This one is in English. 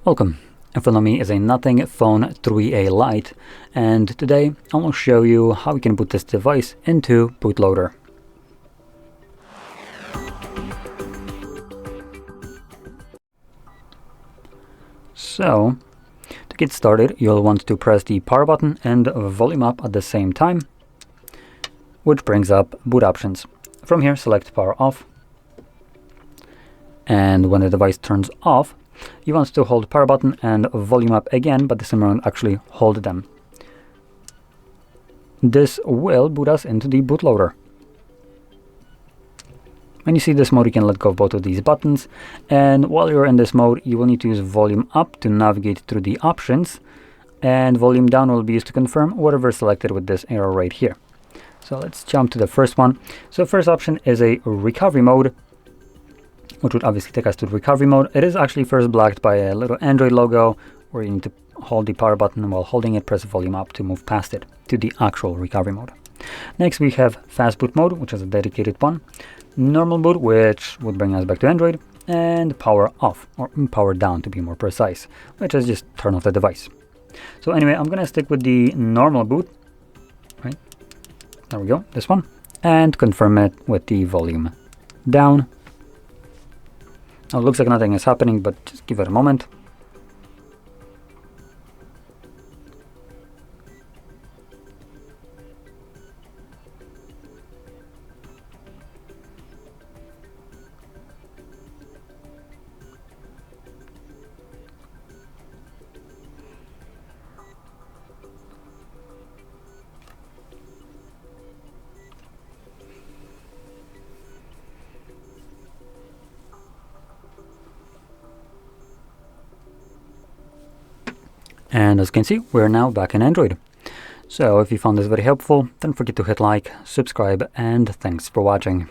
Welcome. In front of me is a Nothing Phone 3A Lite, and today I will show you how you can boot this device into Bootloader. So, to get started, you'll want to press the power button and volume up at the same time, which brings up boot options. From here, select power off, and when the device turns off, you want to hold power button and volume up again, but this time around actually hold them. This will boot us into the bootloader. When you see this mode, you can let go of both of these buttons, and while you're in this mode, you will need to use volume up to navigate through the options, and volume down will be used to confirm whatever is selected with this arrow right here. So let's jump to the first one. So first option is a recovery mode, which would obviously take us to recovery mode. It is actually first blocked by a little Android logo where you need to hold the power button, and while holding it, press volume up to move past it to the actual recovery mode. Next, we have Fastboot mode, which is a dedicated one. Normal boot, which would bring us back to Android, and power off, or power down to be more precise, which is just turn off the device. So anyway, I'm gonna stick with the normal boot, right? There we go, this one, and confirm it with the volume down. Now it looks like nothing is happening, but just give it a moment. And as you can see, we're now back in Android. So if you found this very helpful, don't forget to hit like, subscribe, and thanks for watching.